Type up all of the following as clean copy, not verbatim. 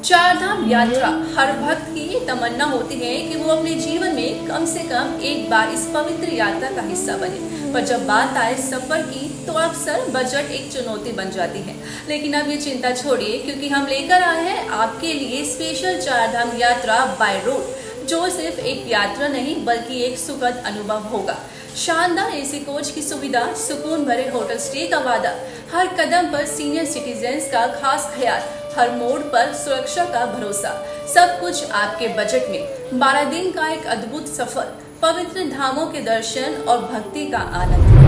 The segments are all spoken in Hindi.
चार धाम यात्रा हर भक्त की ये तमन्ना होती है कि वो अपने जीवन में कम से कम एक बार इस पवित्र यात्रा का हिस्सा बने। पर जब बात आए सफर की तो अक्सर बजट एक चुनौती बन जाती है। लेकिन अब ये चिंता छोड़िए, क्योंकि हम लेकर आए हैं आपके लिए स्पेशल चार धाम यात्रा बाय रोड, जो सिर्फ एक यात्रा नहीं बल्कि एक सुखद अनुभव होगा। शानदार एसी कोच की सुविधा, सुकून भरे होटल स्टे का वादा, हर कदम पर सीनियर सिटीजन्स का खास ख्याल, हर मोड़ पर सुरक्षा का भरोसा, सब कुछ आपके बजट में। 12 दिन का एक अद्भुत सफर, पवित्र धामों के दर्शन और भक्ति का आनंद।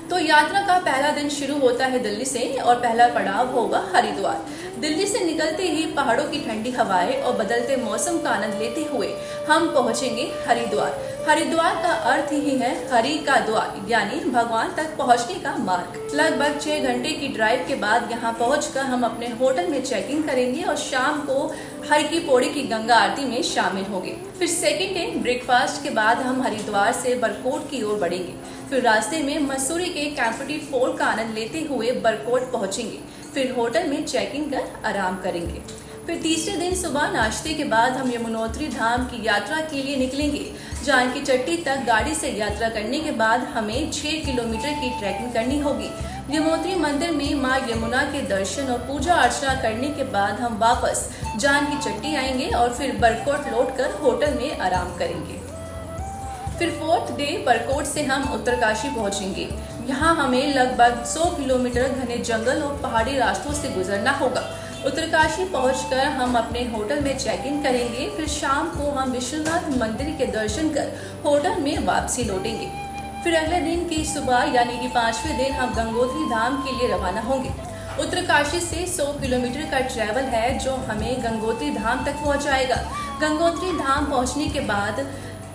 तो यात्रा का पहला दिन शुरू होता है दिल्ली से और पहला पड़ाव होगा हरिद्वार। दिल्ली से निकलते ही पहाड़ों की ठंडी हवाएं और बदलते मौसम का आनंद लेते हुए हम पहुंचेंगे हरिद्वार। हरिद्वार का अर्थ ही है हरि का द्वार, यानी भगवान तक पहुंचने का मार्ग। लगभग 6 घंटे की ड्राइव के बाद यहाँ पहुंचकर हम अपने होटल में चेक इन करेंगे और शाम को हर की पौड़ी की गंगा आरती में शामिल होंगे। फिर सेकेंड डे ब्रेकफास्ट के बाद हम हरिद्वार से बरकोट की ओर बढ़ेंगे। फिर रास्ते में मसूरी के कैंपटी फोर्ट का आनंद लेते हुए बरकोट पहुंचेंगे। फिर होटल में चेक इन कर आराम करेंगे। फिर तीसरे दिन सुबह नाश्ते के बाद हम यमुनोत्री धाम की यात्रा के लिए निकलेंगे। जानकी चट्टी तक गाड़ी से यात्रा करने के बाद हमें 6 किलोमीटर की ट्रैकिंग करनी होगी। यमुनोत्री मंदिर में मां यमुना के दर्शन और पूजा अर्चना करने के बाद हम वापस जानकी चट्टी आएंगे और फिर बरकोट लौटकर होटल में आराम करेंगे। फिर फोर्थ डे बरकोट से हम उत्तरकाशी पहुंचेंगे। यहाँ हमें लगभग 100 किलोमीटर घने जंगल और पहाड़ी रास्तों से गुजरना होगा। उत्तरकाशी पहुंचकर हम अपने होटल में चेक इन करेंगे। फिर शाम को हम विश्वनाथ मंदिर के दर्शन कर होटल में वापसी लौटेंगे। फिर अगले दिन की सुबह यानी कि 5वें दिन हम गंगोत्री धाम के लिए रवाना होंगे। उत्तरकाशी से 100 किलोमीटर का ट्रैवल है जो हमें गंगोत्री धाम तक पहुंचाएगा। गंगोत्री धाम पहुंचने के बाद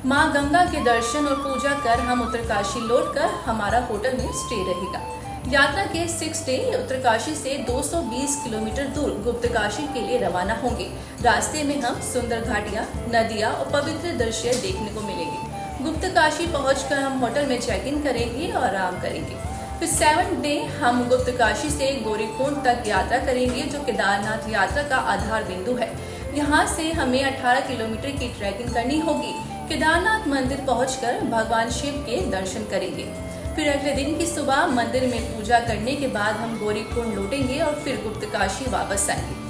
माँ गंगा के दर्शन और पूजा कर हम उत्तरकाशी लौटकर हमारा होटल में स्टे रहेगा। यात्रा के 6 डे उत्तरकाशी से 220 किलोमीटर दूर गुप्तकाशी के लिए रवाना होंगे। रास्ते में हम सुंदर घाटियां, नदियां और पवित्र दृश्य देखने को मिलेंगे। गुप्तकाशी पहुंचकर हम होटल में चेक इन करेंगे और आराम करेंगे। फिर 7 डे हम गुप्तकाशी से गौरीकुंड तक यात्रा करेंगे, जो केदारनाथ यात्रा का आधार बिंदु है। यहाँ से हमें 18 किलोमीटर की ट्रैकिंग करनी होगी। केदारनाथ मंदिर पहुंचकर भगवान शिव के दर्शन करेंगे। फिर अगले दिन की सुबह मंदिर में पूजा करने के बाद हम गौरीकुंड लौटेंगे और फिर गुप्तकाशी वापस आएंगे।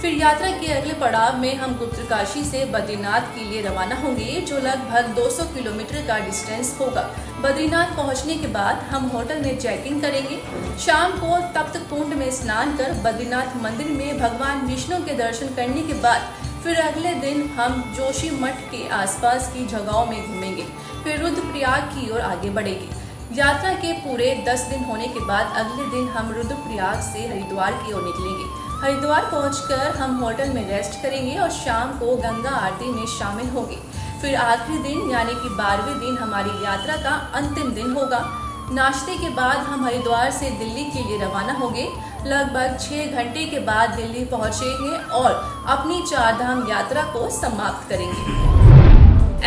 फिर यात्रा के अगले पड़ाव में हम गुप्तकाशी से बद्रीनाथ के लिए रवाना होंगे, जो लगभग 200 किलोमीटर का डिस्टेंस होगा। बद्रीनाथ पहुंचने के बाद हम होटल में चेक इन करेंगे। शाम को तप्त कुंड में स्नान कर बद्रीनाथ मंदिर में भगवान विष्णु के दर्शन करने के बाद फिर अगले दिन हम जोशी मठ के आसपास की जगहों में घूमेंगे। फिर रुद्रप्रयाग की ओर आगे बढ़ेंगे। यात्रा के पूरे 10 दिन होने के बाद अगले दिन हम रुद्रप्रयाग से हरिद्वार की ओर निकलेंगे। हरिद्वार पहुंचकर हम होटल में रेस्ट करेंगे और शाम को गंगा आरती में शामिल होंगे। फिर आखिरी दिन यानी कि 12वें दिन हमारी यात्रा का अंतिम दिन होगा। नाश्ते के बाद हम हरिद्वार से दिल्ली के लिए रवाना होंगे। लगभग 6 घंटे के बाद दिल्ली पहुंचेंगे और अपनी चार धाम यात्रा को समाप्त करेंगे।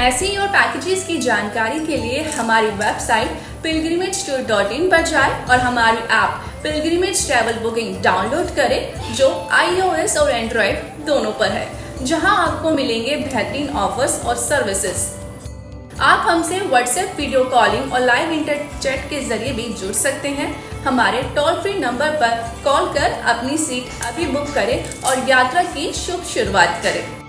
ऐसी और पैकेजेस की जानकारी के लिए हमारी वेबसाइट pilgrimagetour.in पर जाएं और हमारी app pilgrimage travel booking download करें, जो iOS और एंड्रॉयड दोनों पर है, जहां आपको मिलेंगे बेहतरीन ऑफर्स और सर्विसेज। आप हमसे व्हाट्सएप वीडियो कॉलिंग और लाइव इंटरनेट चैट के जरिए भी जुड़ सकते हैं। हमारे टोल फ्री नंबर पर कॉल कर अपनी सीट अभी बुक करें और यात्रा की शुभ शुरुआत करें।